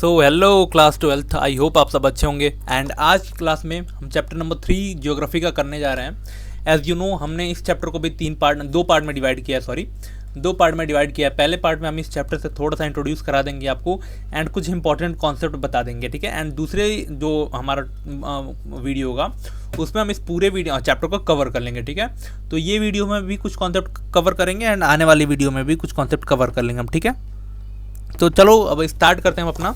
Hello class 12th, I hope आप सब अच्छे होंगे। एंड आज क्लास में हम चैप्टर नंबर 3 ज्योग्राफी का करने जा रहे हैं। एज यू नो, हमने इस चैप्टर को भी दो पार्ट में डिवाइड किया है। पहले पार्ट में हम इस चैप्टर से थोड़ा सा इंट्रोड्यूस करा देंगे आपको एंड कुछ इंपॉर्टेंट कॉन्सेप्ट बता देंगे, ठीक है। एंड दूसरे जो हमारा वीडियो होगा उसमें हम इस पूरे वीडियो चैप्टर को कवर कर लेंगे, ठीक है। तो ये वीडियो में भी कुछ कॉन्सेप्ट कवर करेंगे एंड आने वाली वीडियो में भी कुछ कॉन्सेप्ट कवर कर लेंगे हम, ठीक है। तो चलो अब स्टार्ट करते हैं अपना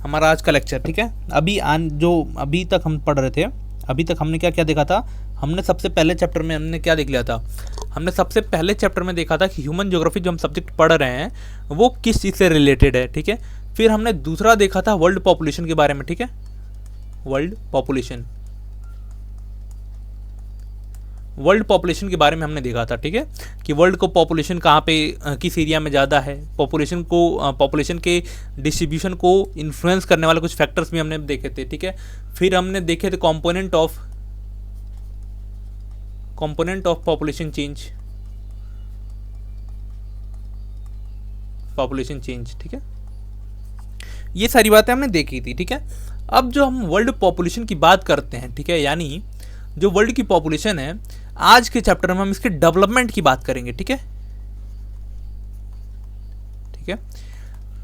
हमारा आज का लेक्चर, ठीक है। अभी तक हम पढ़ रहे थे, अभी तक हमने क्या क्या देखा था। हमने सबसे पहले चैप्टर में हमने क्या देख लिया था। हमने सबसे पहले चैप्टर में देखा था कि ह्यूमन ज्योग्राफी जो हम सब्जेक्ट पढ़ रहे हैं वो किस चीज़ से रिलेटेड है, ठीक है। फिर हमने दूसरा देखा था वर्ल्ड पॉपुलेशन के बारे में, ठीक है। वर्ल्ड पॉपुलेशन के बारे में हमने देखा था, ठीक है, कि वर्ल्ड को पॉपुलेशन कहाँ पे किस एरिया में ज़्यादा है। पॉपुलेशन के डिस्ट्रीब्यूशन को इन्फ्लुएंस करने वाले कुछ फैक्टर्स भी हमने देखे थे, ठीक है। फिर हमने देखे थे कंपोनेंट ऑफ पॉपुलेशन चेंज, ठीक है। ये सारी बातें हमने देखी थी, ठीक है। अब जो हम वर्ल्ड पॉपुलेशन की बात करते हैं, ठीक है, यानी जो वर्ल्ड की पॉपुलेशन है, आज के चैप्टर में हम इसके डेवलपमेंट की बात करेंगे, ठीक है,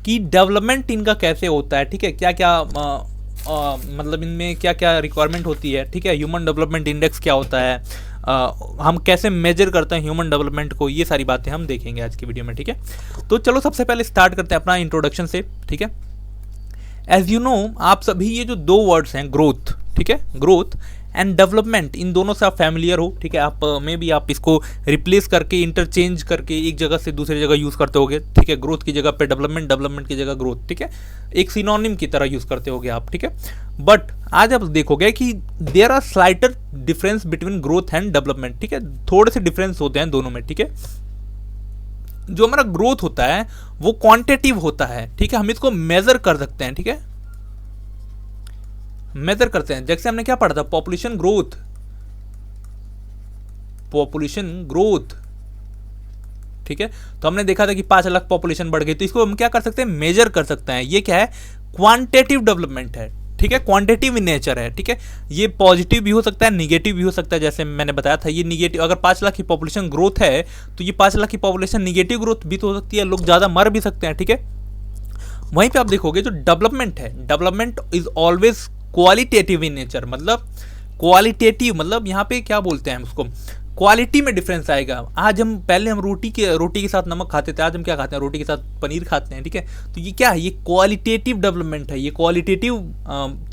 कि डेवलपमेंट इनका कैसे होता है, ठीक है। क्या क्या मतलब इनमें क्या क्या रिक्वायरमेंट होती है, ठीक है। ह्यूमन डेवलपमेंट इंडेक्स क्या होता है, हम कैसे मेजर करते हैं ह्यूमन डेवलपमेंट को, ये सारी बातें हम देखेंगे आज की वीडियो में, ठीक है। तो चलो सबसे पहले स्टार्ट करते हैं अपना इंट्रोडक्शन से, ठीक है। एज यू नो, आप सभी ये जो दो वर्ड्स हैं, ग्रोथ, ठीक है, ग्रोथ एंड डेवलपमेंट, इन दोनों से आप फैमिलियर हो, ठीक है। आप में भी आप इसको रिप्लेस करके इंटरचेंज करके एक जगह से दूसरी जगह यूज़ करते होगे, ठीक है। ग्रोथ की जगह पे डेवलपमेंट की जगह ग्रोथ, ठीक है, एक सिनोनिम की तरह यूज़ करते होगे आप, ठीक है। बट आज आप देखोगे कि there are slighter difference between growth and development, ठीक है। थोड़े से डिफरेंस होते हैं दोनों में, ठीक है। जो हमारा ग्रोथ होता है वो क्वांटिटेटिव होता है, ठीक है। हम इसको मेजर कर सकते हैं, ठीक है, मेजर करते हैं। जैसे हमने क्या पढ़ा था, पॉपुलेशन ग्रोथ, ठीक है। तो हमने देखा था कि 5 लाख पॉपुलेशन बढ़ गई, तो इसको हम क्या कर सकते हैं, मेजर कर सकते हैं। ये क्या है, क्वांटिटेटिव डेवलपमेंट है, ठीक है, क्वांटिटेटिव इन नेचर है, ठीक है। ये पॉजिटिव भी हो सकता है, निगेटिव भी हो सकता है। जैसे मैंने बताया था, ये निगेटिव, अगर 5 लाख की पॉपुलेशन ग्रोथ है तो ये 5 लाख की पॉपुलेशन निगेटिव ग्रोथ भी तो हो सकती है, लोग ज़्यादा मर भी सकते हैं, ठीक है। वहीं पे आप देखोगे जो डेवलपमेंट है, development is always qualitative in nature, मतलब क्वालिटेटिव, मतलब यहाँ पे क्या बोलते हैं हम उसको, क्वालिटी में डिफरेंस आएगा। आज हम पहले हम रोटी के साथ नमक खाते थे, आज हम क्या खाते हैं, रोटी के साथ पनीर खाते हैं, ठीक है। तो ये क्या है, ये क्वालिटेटिव डेवलपमेंट है, ये क्वालिटेटिव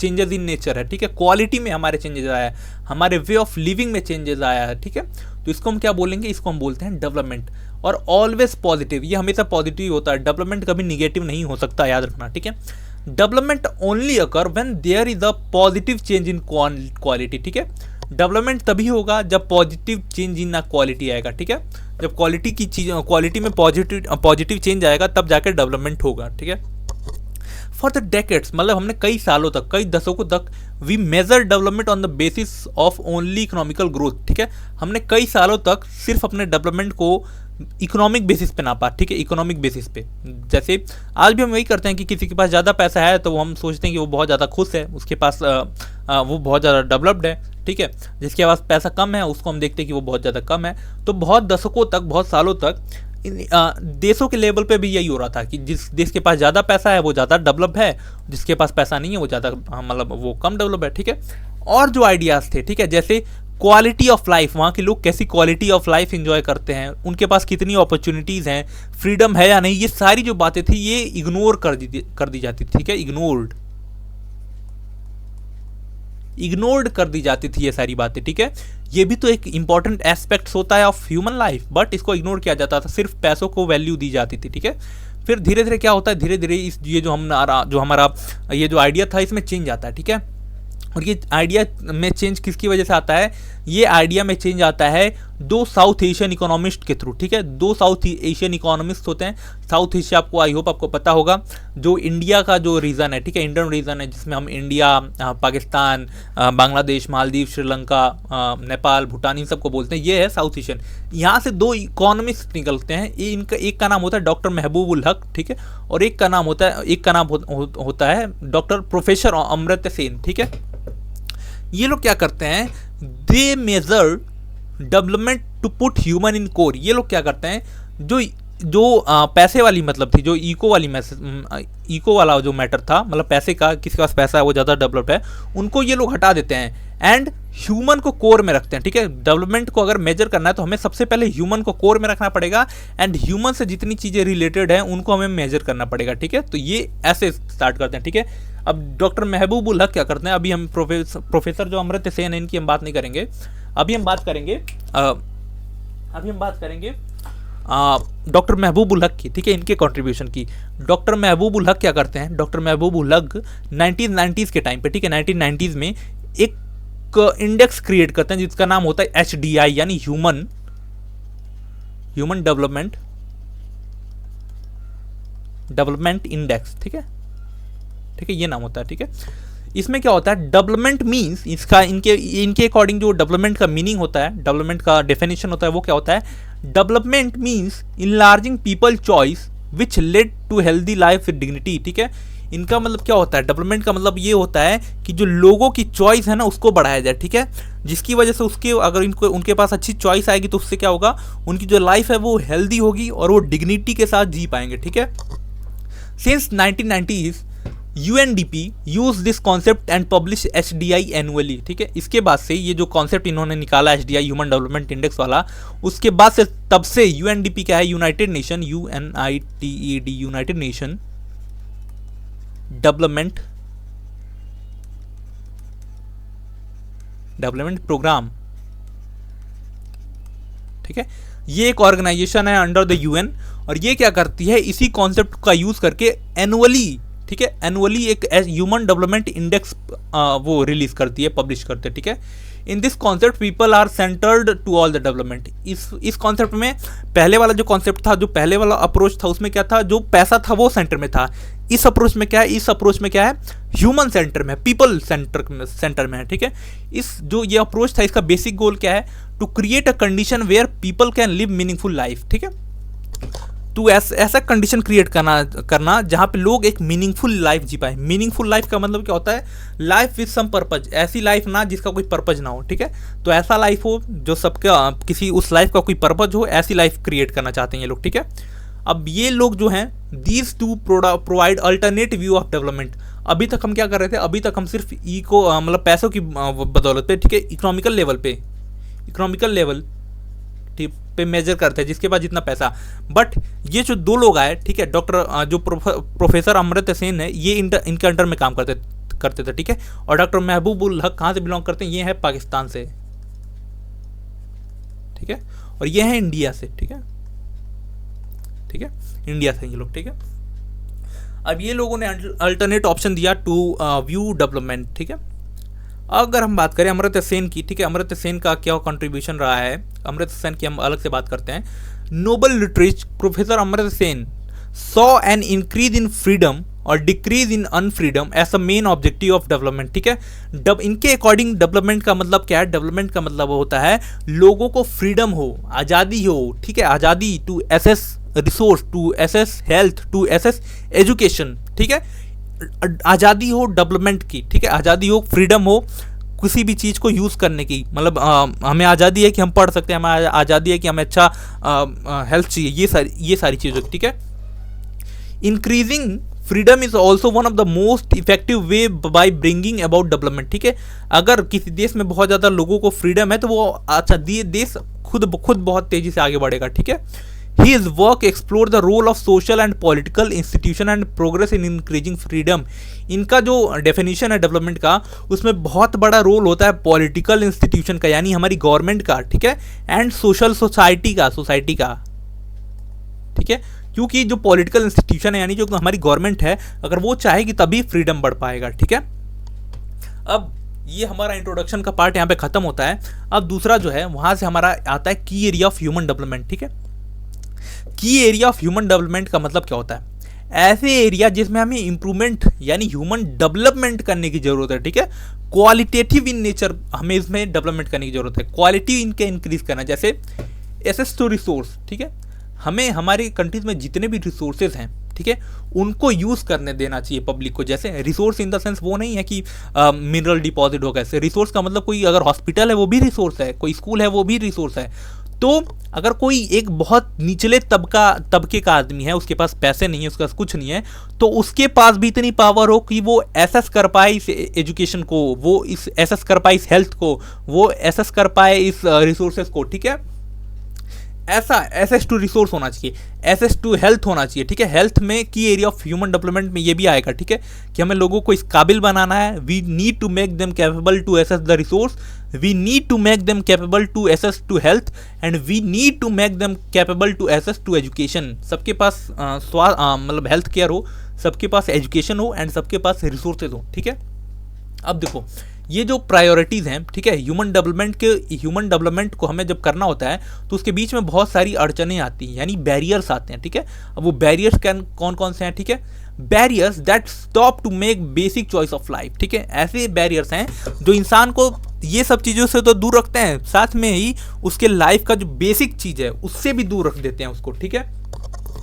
चेंजेस इन नेचर है, ठीक है। क्वालिटी में हमारे चेंजेस आया है, हमारे वे ऑफ लिविंग में चेंजेस आया है, ठीक है। तो इसको हम क्या बोलेंगे, इसको हम बोलते हैं डेवलपमेंट। और ऑलवेज पॉजिटिव, ये हमेशा पॉजिटिव होता है, डेवलपमेंट कभी निगेटिव नहीं हो सकता, याद रखना, ठीक है। Development only occur when there is a positive change in quality, ठीक है। डेवलपमेंट तभी होगा जब पॉजिटिव चेंज इन क्वालिटी आएगा, ठीक है। जब क्वालिटी में पॉजिटिव चेंज आएगा तब जाकर डेवलपमेंट होगा, ठीक है। फॉर द डेकेड्स, मतलब हमने कई सालों तक, कई दशकों तक we measure development on the basis of only economical growth, ठीक है। हमने कई सालों तक सिर्फ अपने डेवलपमेंट को इकोनॉमिक बेसिस पे नापा, ठीक है, इकोनॉमिक बेसिस पे। जैसे आज भी हम वही करते हैं कि किसी के पास ज़्यादा पैसा है तो हम सोचते हैं कि वो बहुत ज़्यादा खुश है, उसके पास वो बहुत ज़्यादा डेवलप्ड है, ठीक है। जिसके पास पैसा कम है उसको हम देखते हैं कि वो बहुत ज़्यादा कम है। तो बहुत दशकों तक, बहुत सालों तक देशों के लेवल पे भी यही हो रहा था कि जिस देश के पास ज़्यादा पैसा है वो ज़्यादा डेवलप है, जिसके पास पैसा नहीं है वो ज़्यादा मतलब वो कम डेवलप है, ठीक है। और जो आइडियाज़ थे, ठीक है, जैसे क्वालिटी ऑफ लाइफ, वहाँ के लोग कैसी क्वालिटी ऑफ लाइफ एंजॉय करते हैं, उनके पास कितनी अपॉर्चुनिटीज़ हैं, फ्रीडम है या नहीं, ये सारी जो बातें थी ये इग्नोर कर दी जाती थी, ठीक है। इग्नोर्ड कर दी जाती थी ये सारी बातें, ठीक है। ये भी तो एक इंपॉर्टेंट एस्पेक्ट्स होता है ऑफ ह्यूमन लाइफ, बट इसको इग्नोर किया जाता था, सिर्फ पैसों को वैल्यू दी जाती थी, ठीक है। फिर धीरे धीरे क्या होता है, धीरे धीरे ये जो हमारा ये जो आइडिया था इसमें चेंज आता है, ठीक है। और ये आइडिया में चेंज किसकी वजह से आता है, ये आइडिया में चेंज आता है दो साउथ एशियन इकोनॉमिस्ट के थ्रू, ठीक है। दो साउथ एशियन इकोनॉमिस्ट होते हैं। साउथ एशिया आपको, आई होप आपको पता होगा, जो इंडिया का जो रीजन है, ठीक है, इंडियन रीजन है, जिसमें हम इंडिया, पाकिस्तान, बांग्लादेश, मालदीव, श्रीलंका, नेपाल, भूटान, इन सबको बोलते हैं, ये है साउथ एशियन। यहाँ से दो इकोनॉमिस्ट निकलते हैं। ये इनका एक का नाम होता है डॉक्टर महबूब उल हक, ठीक है, और एक का नाम होता है डॉक्टर प्रोफेसर अमर्त्य सेन, ठीक है। ये लोग क्या करते हैं, they major development to put human in core. ये लोग क्या करते हैं, जो पैसे वाली मतलब थी, जो इको वाला जो मैटर था, मतलब पैसे का, किसी के पास पैसा है वो ज़्यादा डेवलप्ड है, उनको ये लोग हटा देते हैं एंड ह्यूमन को कोर में रखते हैं, ठीक है। डेवलपमेंट को अगर मेजर करना है तो हमें सबसे पहले ह्यूमन को कोर में रखना पड़ेगा एंड ह्यूमन से जितनी चीज़ें रिलेटेड हैं उनको हमें मेजर करना पड़ेगा, ठीक है। तो ये ऐसे स्टार्ट करते हैं, ठीक है। अब डॉक्टर महबूब उल हक क्या करते हैं, अभी हम प्रोफेसर जो अमर्त्य सेन है इनकी हम बात नहीं करेंगे, अभी हम बात करेंगे डॉक्टर महबूब उल हक की, ठीक है, इनके कंट्रीब्यूशन की। डॉक्टर महबूब उल हक क्या करते हैं, डॉक्टर महबूब उल हक 1990s के टाइम पे, ठीक है, 1990s में एक इंडेक्स क्रिएट करते हैं जिसका नाम होता है HDI, यानी ह्यूमन डेवलपमेंट इंडेक्स, ठीक है, ये नाम होता है, ठीक है। इसमें क्या होता है, डेवलपमेंट मीन्स, इसका इनके अकॉर्डिंग जो डेवलपमेंट का मीनिंग होता है, डेवलपमेंट का डेफिनेशन होता है, वो क्या होता है, development means enlarging people choice which led to healthy life with dignity, ठीक है। इनका मतलब क्या होता है, डेवलपमेंट का मतलब ये होता है कि जो लोगों की चॉइस है ना उसको बढ़ाया जाए, ठीक है, जिसकी वजह से अगर उनके पास अच्छी चॉइस आएगी तो उससे क्या होगा, उनकी जो लाइफ है वो हेल्दी होगी और वो डिग्निटी के साथ जी पाएंगे, ठीक है। Since 1990s UNDP use this concept and publish HDI annually, ठीक है। इसके बाद से ये जो कॉन्सेप्ट इन्होंने निकाला HDI ह्यूमन डेवलपमेंट इंडेक्स वाला, उसके बाद से तब से UNDP क्या है, United Nation, UNITED, United Nation Development Programme, ठीक है। ये एक ऑर्गेनाइजेशन है अंडर द UN और ये क्या करती है, इसी कॉन्सेप्ट का यूज करके एनुअली, ठीक है, एनुअली एक ह्यूमन डेवलपमेंट इंडेक्स वो रिलीज करती है, पब्लिश करते हैं, ठीक है। In this concept people are centred to all the development. इस कॉन्सेप्ट में पहले वाला जो कॉन्सेप्ट था, जो पहले वाला अप्रोच था, उसमें क्या था, जो पैसा था वो सेंटर में था। इस अप्रोच में क्या है, ह्यूमन सेंटर में, पीपल सेंटर में है, ठीक है। जो ये अप्रोच था, इसका बेसिक गोल क्या है, to create a condition where people can live meaningful life, ठीक है। तो ऐसा कंडीशन क्रिएट करना जहाँ पे लोग एक मीनिंगफुल लाइफ जी पाए। मीनिंगफुल लाइफ का मतलब क्या होता है, लाइफ विद सम पर्पज, ऐसी लाइफ ना जिसका कोई पर्पज ना हो, ठीक है। तो ऐसा लाइफ हो जो सबका किसी उस लाइफ का कोई पर्पज हो, ऐसी लाइफ क्रिएट करना चाहते हैं ये लोग, ठीक है। अब ये लोग जो हैं, these two provide alternate view of development. अभी तक हम क्या कर रहे थे, अभी तक हम सिर्फ मतलब पैसों की बदौलत पे, ठीक है, इकोनॉमिकल लेवल पे मेजर करते हैं, जिसके पास जितना पैसा। बट ये जो दो लोग आए, ठीक है, डॉक्टर जो प्रोफेसर अमर्त्य सेन है, ये इनके अंडर में काम करते थे, ठीक है। और डॉक्टर महबूब उल हक कहाँ से बिलोंग करते हैं, ये है पाकिस्तान से, ठीक है, और ये है इंडिया से, ठीक है, इंडिया से ये लोग, ठीक है। अब ये लोगों ने अल्टरनेट ऑप्शन दिया टू व्यू डेवलपमेंट, ठीक है। अगर हम बात करें अमर्त्य सेन की, ठीक है, अमर्त्य सेन का क्या कंट्रीब्यूशन रहा है, अमर्त्य सेन की हम अलग से बात करते हैं। Nobel literature professor Amartya Sen saw an increase in freedom और decrease in unfreedom as a main objective of development, ठीक है। इनके अकॉर्डिंग डेवलपमेंट का मतलब क्या है, डेवलपमेंट का मतलब होता है लोगों को फ्रीडम हो, आज़ादी हो, ठीक है, आज़ादी to access resource, to access health, to access education, ठीक है। आज़ादी हो डेवलपमेंट की, ठीक है, आज़ादी हो, फ्रीडम हो किसी भी चीज़ को यूज़ करने की, मतलब हमें आज़ादी है कि हम पढ़ सकते हैं, हमें आज़ादी है कि हमें अच्छा हेल्थ चाहिए, ये सारी चीज़ें, ठीक है। Increasing freedom is also one of the most effective way by bringing about development, ठीक है। अगर किसी देश में बहुत ज़्यादा लोगों को फ्रीडम है तो वो अच्छा देश खुद बहुत तेज़ी से आगे बढ़ेगा, ठीक है। His work explore the role of social and political institution and progress in increasing freedom। इनका जो डेफिनेशन है डेवलपमेंट का, उसमें बहुत बड़ा रोल होता है पॉलिटिकल इंस्टीट्यूशन का, यानी हमारी गवर्नमेंट का, ठीक है, एंड सोशल सोसाइटी का, ठीक है। क्योंकि जो पॉलिटिकल इंस्टीट्यूशन है, यानी जो हमारी गवर्नमेंट है, अगर वो चाहेगी तभी फ्रीडम बढ़ पाएगा, ठीक है। अब ये हमारा इंट्रोडक्शन का पार्ट यहाँ पे खत्म होता है। अब दूसरा जो है वहाँ से हमारा आता है की एरिया ऑफ ह्यूमन डेवलपमेंट। ठीक है, की एरिया ऑफ ह्यूमन डेवलपमेंट का मतलब क्या होता है? ऐसे एरिया जिसमें हमें इंप्रूवमेंट यानी ह्यूमन डेवलपमेंट करने की जरूरत है। ठीक है, क्वालिटेटिव इन नेचर हमें इसमें डेवलपमेंट करने की जरूरत है, क्वालिटी इनके इंक्रीज करना। जैसे एसेस टू रिसोर्स, ठीक है, हमें हमारी कंट्रीज में जितने भी रिसोर्सेज हैं, ठीक है, उनको यूज़ करने देना चाहिए पब्लिक को। जैसे रिसोर्स इन द सेंस वो नहीं है कि मिनरल डिपॉजिट होगा। ऐसे रिसोर्स का मतलब कोई अगर हॉस्पिटल है वो भी रिसोर्स है, कोई स्कूल है वो भी रिसोर्स है। तो अगर कोई एक बहुत निचले तबके का आदमी है, उसके पास पैसे नहीं है, उसके पास कुछ नहीं है, तो उसके पास भी इतनी पावर हो कि वो एसेस कर पाए इस एजुकेशन को, वो इस एसेस कर पाए इस हेल्थ को, वो एसेस कर पाए इस रिसोर्सेज को। ठीक है, ऐसा एसेस टू रिसोर्स होना चाहिए, एसेस टू हेल्थ होना चाहिए। ठीक है, हेल्थ में की एरिया ऑफ ह्यूमन डेवलपमेंट में ये भी आएगा। ठीक है, कि हमें लोगों को इस काबिल बनाना है। We need to make them capable to access the resource, we need to make them capable to access to health, and we need to make them capable to access to education. सबके पास मतलब health care हो, सबके पास education हो, and सबके पास resources हो। ठीक है, अब देखो ये जो प्रायोरिटीज़ हैं, ठीक है, ह्यूमन डेवलपमेंट को हमें जब करना होता है तो उसके बीच में बहुत सारी अड़चनें आती हैं, यानी बैरियर्स आते हैं। ठीक है, अब वो बैरियर्स कौन कौन से हैं? ठीक है, barriers that stop to make basic choice of life. ठीक है, ऐसे बैरियर्स हैं जो इंसान को ये सब चीज़ों से तो दूर रखते हैं, साथ में ही उसके लाइफ का जो बेसिक चीज़ है उससे भी दूर रख देते हैं उसको। ठीक है,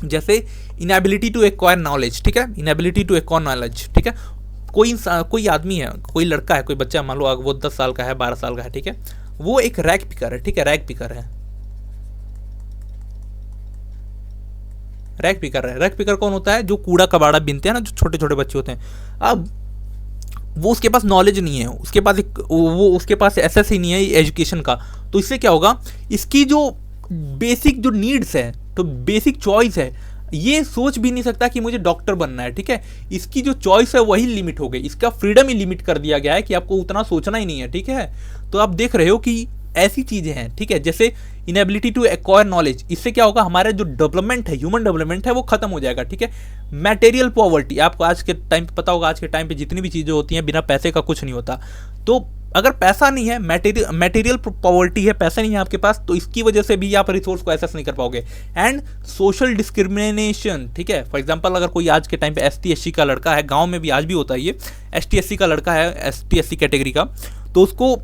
जैसे इनएबिलिटी टू एक्वायर नॉलेज। ठीक है, इनएबिलिटी टू एक्वायर नॉलेज। ठीक है, कोई आदमी है, कोई लड़का है, कोई बच्चा, मान लो वो 10 साल का है, 12 साल का है, ठीक है, वो एक रैग पिकर है। ठीक है, रैग पिकर है। रैग पिकर कौन होता है? जो कूड़ा कबाड़ा बीनते हैं ना, जो छोटे छोटे बच्चे होते हैं। अब वो उसके पास नॉलेज नहीं है, उसके पास एसेस ही नहीं है एजुकेशन का। तो इससे क्या होगा? इसकी जो बेसिक जो नीड्स है, तो बेसिक चॉइस है, ये सोच भी नहीं सकता कि मुझे डॉक्टर बनना है। ठीक है, इसकी जो चॉइस है वही लिमिट हो गई, इसका फ्रीडम ही लिमिट कर दिया गया है कि आपको उतना सोचना ही नहीं है। ठीक है, तो आप देख रहे हो कि ऐसी चीज़ें हैं। ठीक है, जैसे इनएबिलिटी टू एक्वायर नॉलेज, इससे क्या होगा? हमारा जो डेवलपमेंट है, ह्यूमन डेवलपमेंट है, वो खत्म हो जाएगा। ठीक है, मटेरियल पॉवर्टी, आपको आज के टाइम पे पता होगा, आज के टाइम पे जितनी भी चीज़ें होती हैं बिना पैसे का कुछ नहीं होता। तो अगर पैसा नहीं है, मटेरियल पॉवर्टी है, पैसा नहीं है आपके पास, तो इसकी वजह से भी आप रिसोर्स को एक्सेस नहीं कर पाओगे। And social discrimination. ठीक है, फॉर एग्जांपल अगर कोई आज के टाइम पे ST SC का लड़का है, गांव में भी आज भी होता है ये, ST SC का लड़का है, ST SC कैटेगरी का, तो उसको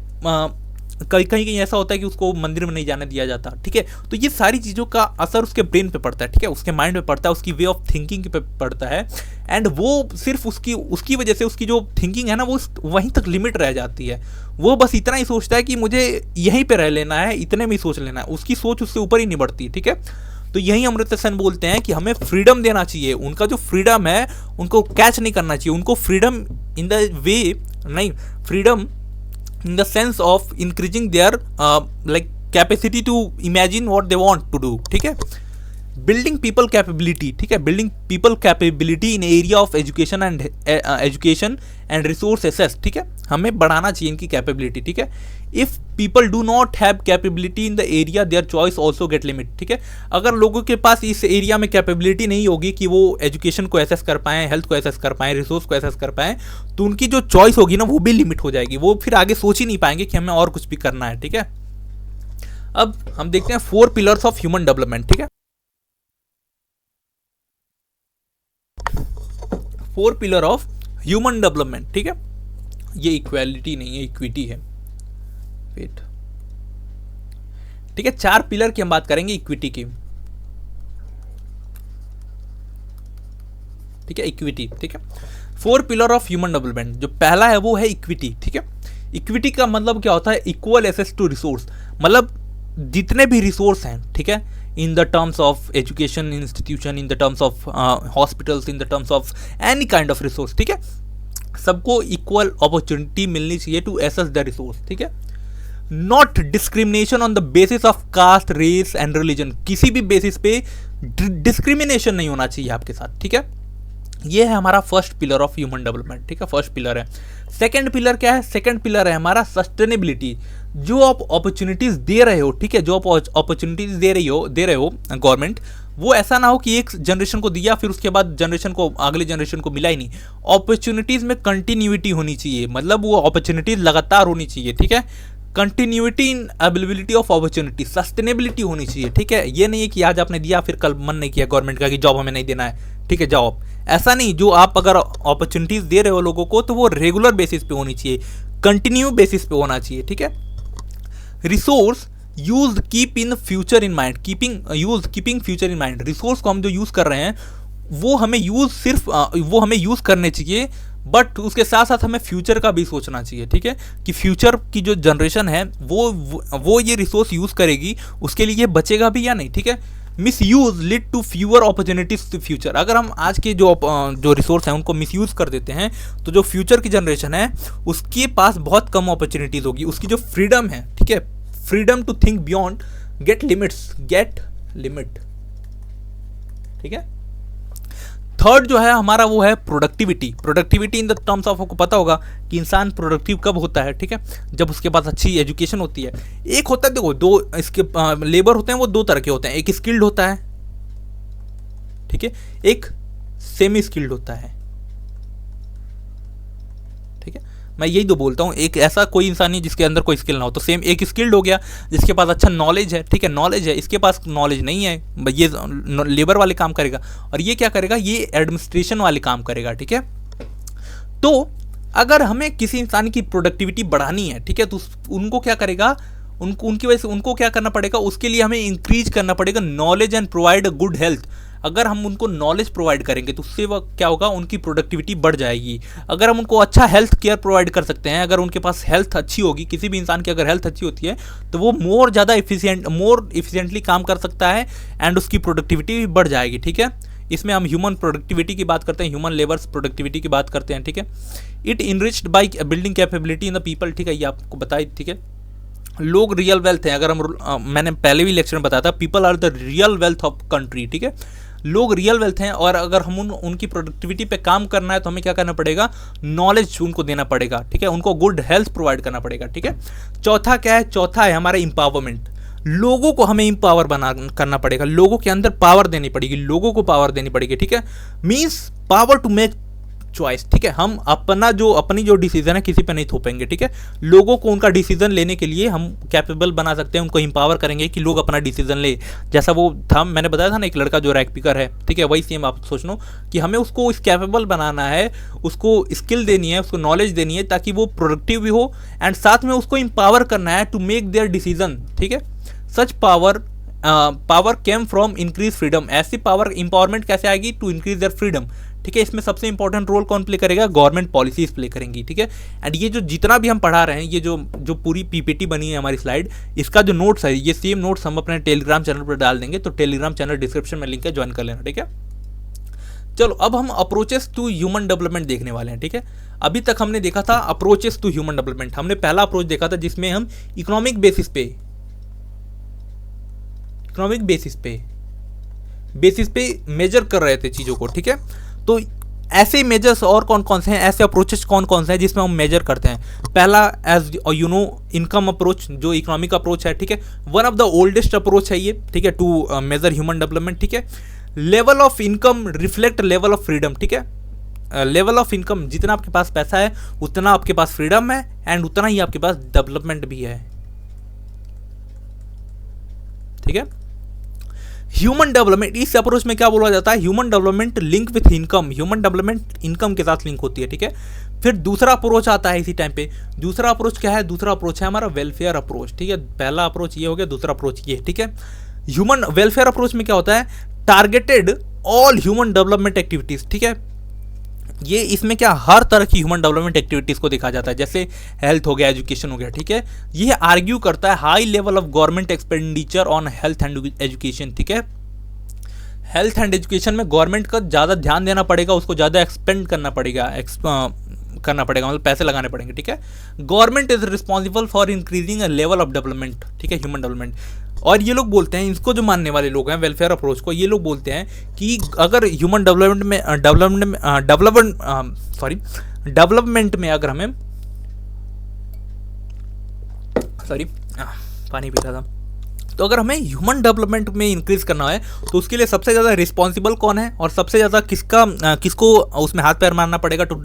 कहीं कहीं ऐसा होता है कि उसको मंदिर में नहीं जाने दिया जाता। ठीक है, तो ये सारी चीज़ों का असर उसके ब्रेन पे पड़ता है। ठीक है, उसके माइंड पे पड़ता है, उसकी वे ऑफ थिंकिंग पे पड़ता है, एंड वो सिर्फ उसकी वजह से उसकी जो थिंकिंग है ना, वो वहीं तक लिमिट रह जाती है। वो बस इतना ही सोचता है कि मुझे यहीं पे रह लेना है, इतने में ही सोच लेना है, उसकी सोच उससे ऊपर ही नहीं बढ़ती। ठीक है, तो यही अमर्त्य सेन बोलते हैं कि हमें फ्रीडम देना चाहिए। उनका जो फ्रीडम है उनको कैच नहीं करना चाहिए, उनको फ्रीडम इन द वे नहीं, freedom in the sense of increasing their like capacity to imagine what they want to do. ठीक है, building people capability. ठीक है, building people capability in area of education and resource access. ठीक है, हमें बढ़ाना चाहिए इनकी capability. ठीक है, if people do not have capability in the area, their choice also get limit. ठीक है, अगर लोगों के पास इस एरिया में कैपेबिलिटी नहीं होगी कि वो एजुकेशन को एसेस कर पाएँ, हेल्थ को एसेस कर पाएँ, रिसोर्स को एसेस कर पाएँ, तो उनकी जो चॉइस होगी ना वो भी लिमिट हो जाएगी। वो फिर आगे सोच ही नहीं पाएंगे कि हमें और कुछ भी करना है। ठीक है, अब हम देखते हैं 4 पिलर्स ऑफ ह्यूमन डेवलपमेंट। ठीक है, 4 पिलर ऑफ ह्यूमन डेवलपमेंट। ठीक है, ये इक्वालिटी नहीं है, इक्विटी है। वेट, ठीक है, 4 पिलर की हम बात करेंगे इक्विटी की। ठीक है, इक्विटी। ठीक है, 4 पिलर ऑफ ह्यूमन डेवलपमेंट। जो पहला है वो है इक्विटी। ठीक है, इक्विटी का मतलब क्या होता है? इक्वल एक्सेस टू रिसोर्स, मतलब जितने भी रिसोर्स हैं, ठीक है, इन the terms of education institution, in the terms of hospitals, in the terms of any kind of resource. ठीक है, सबको इक्वल अपॉर्चुनिटी मिलनी चाहिए टू एक्सेस द रिसोर्स। ठीक है, not discrimination on the basis of caste, race and religion. किसी भी basis पे डिस्क्रिमिनेशन नहीं होना चाहिए आपके साथ। ठीक है, ये है हमारा first pillar of human development. ठीक है, फर्स्ट पिलर है। सेकंड पिलर क्या है? सेकंड पिलर है हमारा सस्टेनेबिलिटी। जो आप अपॉर्चुनिटीज दे रहे हो, ठीक है, जो आप अपॉर्चुनिटीज दे रहे हो गवर्नमेंट, वो ऐसा ना हो कि एक जनरेशन को दिया फिर उसके बाद जनरेशन को, अगले जनरेशन को मिला ही नहीं। अपॉर्चुनिटीज में कंटिन्यूटी होनी चाहिए, मतलब वो अपॉर्चुनिटीज लगातार होनी चाहिए, ठीक है। Continuity in availability of opportunity, sustainability होनी चाहिए, ठीक है। ये नहीं है कि आज आपने दिया फिर कल मन नहीं किया गवर्नमेंट का कि जॉब हमें नहीं देना है, ठीक है, जॉब, ऐसा नहीं। जो आप अगर अपॉर्चुनिटीज दे रहे हो लोगों को तो वो रेगुलर बेसिस पे होनी चाहिए, कंटिन्यू बेसिस पे होना चाहिए, ठीक है। Resource use keep in future in mind, keeping future in mind. Resource को हम जो यूज कर रहे हैं वो हमें यूज करने चाहिए, बट उसके साथ साथ हमें फ्यूचर का भी सोचना चाहिए, ठीक है, कि फ्यूचर की जो जनरेशन है वो ये रिसोर्स यूज करेगी, उसके लिए बचेगा भी या नहीं, ठीक है। Misuse lead to fewer opportunities to future. अगर हम आज के जो रिसोर्स हैं उनको मिस यूज कर देते हैं तो जो फ्यूचर की जनरेशन है उसके पास बहुत कम अपॉर्चुनिटीज होगी। उसकी जो फ्रीडम है, ठीक है, freedom to think beyond get limit, ठीक है। थर्ड जो है हमारा वो है productivity in the terms of, आपको पता होगा कि इंसान प्रोडक्टिव कब होता है, ठीक है, जब उसके पास अच्छी एजुकेशन होती है। एक होता है, देखो, दो इसके लेबर होते हैं, वो दो तरह के होते हैं, एक स्किल्ड होता है, ठीक है, एक सेमी स्किल्ड होता है, ठीक है। मैं यही तो बोलता हूँ, एक ऐसा कोई इंसान नहीं जिसके अंदर कोई स्किल ना हो। तो सेम एक स्किल्ड हो गया जिसके पास अच्छा नॉलेज है, ठीक है, नॉलेज है, इसके पास नॉलेज नहीं है, ये लेबर वाले काम करेगा, और ये क्या करेगा, ये एडमिनिस्ट्रेशन वाले काम करेगा, ठीक है। तो अगर हमें किसी इंसान की प्रोडक्टिविटी बढ़ानी है, ठीक है, तो उनको क्या करेगा, उनकी वजह से उनको क्या करना पड़ेगा, उसके लिए हमें इंक्रीज करना पड़ेगा knowledge and provide good health. अगर हम उनको नॉलेज प्रोवाइड करेंगे तो उससे वह क्या होगा, उनकी प्रोडक्टिविटी बढ़ जाएगी। अगर हम उनको अच्छा हेल्थ केयर प्रोवाइड कर सकते हैं, अगर उनके पास हेल्थ अच्छी होगी, किसी भी इंसान की अगर हेल्थ अच्छी होती है तो वो मोर इफिशिएंटली काम कर सकता है एंड उसकी प्रोडक्टिविटी भी बढ़ जाएगी, ठीक है। इसमें हम ह्यूमन प्रोडक्टिविटी की बात करते हैं, ह्यूमन लेबर्स प्रोडक्टिविटी की बात करते हैं, ठीक है। It enriched by building capability in the people, ठीक है, ये आपको बताई, ठीक है। लोग रियल वेल्थ हैं, अगर मैंने पहले भी लेक्चर में बताया था, people are the real wealth of country, ठीक है। लोग रियल वेल्थ हैं, और अगर हम उनकी प्रोडक्टिविटी पे काम करना है तो हमें क्या करना पड़ेगा, नॉलेज उनको देना पड़ेगा, ठीक है, उनको गुड हेल्थ प्रोवाइड करना पड़ेगा, ठीक है। चौथा क्या है, चौथा है हमारा एम्पावरमेंट। लोगों को हमें एम्पावर करना पड़ेगा, लोगों के अंदर पावर देनी पड़ेगी, लोगों को पावर देनी पड़ेगी, ठीक है। Means power to make choice, ठीक है। हम अपनी जो डिसीजन है किसी पे नहीं थोपेंगे, ठीक है। लोगों को उनका डिसीजन लेने के लिए हम कैपेबल बना सकते हैं, उनको एम्पावर करेंगे कि लोग अपना डिसीजन ले। जैसा वो था, मैंने बताया था ना, एक लड़का जो रैक पिकर है, ठीक है, वही सेम आप सोच लो कि हमें उसको इस कैपेबल बनाना है, उसको स्किल देनी है, उसको नॉलेज देनी है, ताकि वो प्रोडक्टिव भी हो, एंड साथ में उसको एम्पावर करना है टू मेक देयर डिसीजन, ठीक है। Such power came from increase freedom. ऐसी पावर इंपावरमेंट कैसे आएगी, टू इंक्रीज देयर फ्रीडम, ठीक है। इसमें सबसे इंपॉर्टेंट रोल कौन प्ले करेगा, गवर्नमेंट पॉलिसीज प्ले करेंगी, ठीक है। एंड ये जो जितना भी हम पढ़ा रहे हैं, ये जो पूरी पीपीटी बनी है हमारी स्लाइड, इसका जो नोट्स है, ये सेम नोट्स हम अपने टेलीग्राम चैनल पर डाल देंगे, तो टेलीग्राम चैनल डिस्क्रिप्शन में लिंक है, ज्वाइन कर लेना, ठीक है। चलो अब हम अप्रोचेस टू ह्यूमन डेवलपमेंट देखने वाले हैं, ठीक है। अभी तक हमने देखा था अप्रोचेस टू ह्यूमन डेवलपमेंट, हमने पहला अप्रोच देखा था जिसमें हम इकोनॉमिक बेसिस पे मेजर कर रहे थे चीज़ों को, ठीक है। तो ऐसे मेजर्स और कौन कौन से हैं, ऐसे अप्रोचेस कौन कौन से हैं जिसमें हम मेजर करते हैं। पहला, as you know, income approach, जो इकोनॉमिक अप्रोच है, ठीक है, one of the oldest approach है ये, ठीक है, टू मेजर ह्यूमन डेवलपमेंट, ठीक है। Level of income reflect level of freedom, ठीक है। लेवल ऑफ इनकम, जितना आपके पास पैसा है उतना आपके पास फ्रीडम है, एंड उतना ही आपके पास डेवलपमेंट भी है, ठीक है। ह्यूमन डेवलपमेंट, इस अप्रोच में क्या बोला जाता है, human development link with income, human development income के साथ लिंक होती है, ठीक है। फिर दूसरा अप्रोच आता है इसी टाइम पे, दूसरा अप्रोच क्या है, दूसरा अप्रोच है हमारा वेलफेयर अप्रोच, ठीक है। पहला अप्रोच ये हो गया, दूसरा अप्रोच ये, ठीक है। ह्यूमन वेलफेयर अप्रोच में क्या होता है, targeted all human development activities, ठीक है। ये इसमें क्या, हर तरह की ह्यूमन डेवलपमेंट एक्टिविटीज को देखा जाता है, जैसे हेल्थ हो गया, एजुकेशन हो गया, ठीक है। ये आर्ग्यू करता है high level of government expenditure on health and education, ठीक है। हेल्थ एंड एजुकेशन में गवर्नमेंट का ज़्यादा ध्यान देना पड़ेगा, उसको ज़्यादा एक्सपेंड करना पड़ेगा, मतलब पैसे लगाने पड़ेंगे, ठीक है। Government is responsible for increasing a level of development, ठीक है, ह्यूमन डेवलपमेंट। और ये लोग बोलते हैं, इसको जो मानने वाले लोग हैं वेलफेयर अप्रोच को, ये लोग बोलते हैं कि अगर ह्यूमन डेवलपमेंट में अगर हमें पानी पीता था, तो अगर हमें ह्यूमन डेवलपमेंट में इंक्रीज करना है तो उसके लिए सबसे ज़्यादा रिस्पॉन्सिबल कौन है और सबसे ज़्यादा किसको उसमें हाथ पैर मारना पड़ेगा to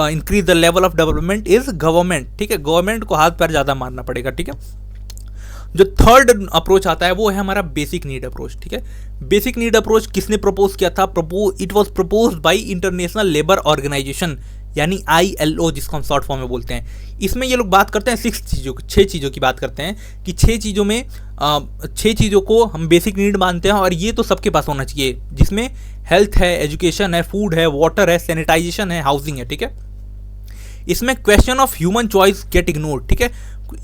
increase the level of development is government. ठीक है, गवर्नमेंट को हाथ पैर ज़्यादा मारना पड़ेगा। ठीक है, जो थर्ड अप्रोच आता है वो है हमारा बेसिक नीड अप्रोच। ठीक है, बेसिक नीड अप्रोच किसने प्रपोज किया था? It was proposed by international labour organisation, यानी ILO, जिसको हम शॉर्ट फॉर्म में बोलते हैं। इसमें ये लोग बात करते हैं 6 चीज़ों की बात करते हैं कि 6 चीज़ों में 6 चीज़ों को हम बेसिक नीड मानते हैं और ये तो सबके पास होना चाहिए, जिसमें हेल्थ है, एजुकेशन है, फूड है, वाटर है, सैनिटाइजेशन है, हाउसिंग है। ठीक है, इसमें question of human choice get ignored. ठीक है,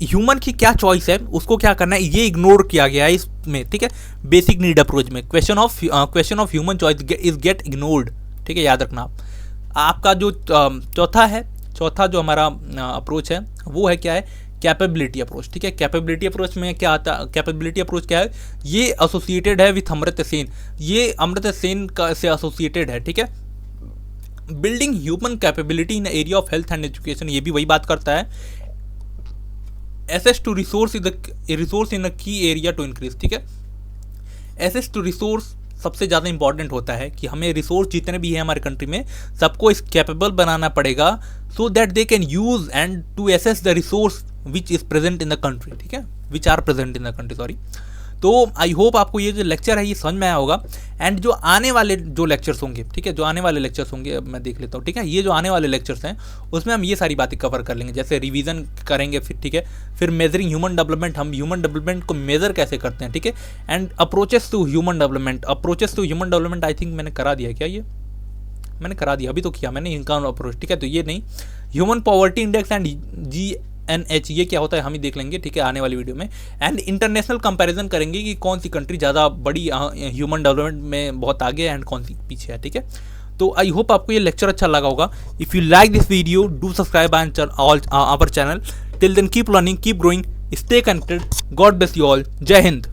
ह्यूमन की क्या चॉइस है उसको क्या करना है ये इग्नोर किया गया है इसमें। ठीक है, बेसिक नीड अप्रोच में question of human choice is get ignored. ठीक है, याद रखना। आपका जो चौथा जो हमारा अप्रोच है वो है क्या है? Capability approach. ठीक है, कैपेबिलिटी अप्रोच में क्या आता है? कैपेबिलिटी अप्रोच क्या है? ये एसोसिएटेड है विथ अमर्त्य सेन, ये अमर्त्य सेन से एसोसिएटेड है। ठीक है, building human capability in area of health and education, ये भी वही बात करता है। एसेस टू रिसोर्स इन अ की एरिया टू इंक्रीज। ठीक है, एसेस टू रिसोर्स सबसे ज़्यादा इंपॉर्टेंट होता है कि हमें रिसोर्स जितने भी हैं हमारे कंट्री में सबको इस कैपेबल बनाना पड़ेगा, so that they can use and to access the resource which is present in the country. ठीक है, which are present in the country, sorry. तो आई होप आपको ये जो लेक्चर है ये समझ में आया होगा। एंड जो आने वाले जो लेक्चर्स होंगे, ठीक है, जो आने वाले लेक्चर्स होंगे, अब मैं देख लेता हूँ। ठीक है, ये जो आने वाले लेक्चर्स हैं उसमें हम ये सारी बातें कवर कर लेंगे, जैसे रिवीजन करेंगे फिर। ठीक है, फिर मेजरिंग ह्यूमन डेवलपमेंट, हम ह्यूमन डेवलपमेंट को मेजर कैसे करते हैं। ठीक है, and approaches to human development I think मैंने करा दिया क्या? ये मैंने करा दिया, अभी तो किया मैंने इनका अप्रोच। ठीक है, तो ये नहीं, human poverty index and GNH ये क्या होता है हम ही देख लेंगे। ठीक है, आने वाली वीडियो में। एंड इंटरनेशनल कंपैरिजन करेंगे कि कौन सी कंट्री ज़्यादा बड़ी ह्यूमन डेवलपमेंट में बहुत आगे है एंड कौन सी पीछे है। ठीक है, तो आई होप आपको ये लेक्चर अच्छा लगा होगा। If you like this video do subscribe our channel. Till then keep learning, keep growing, stay connected. God bless you all. जय हिंद।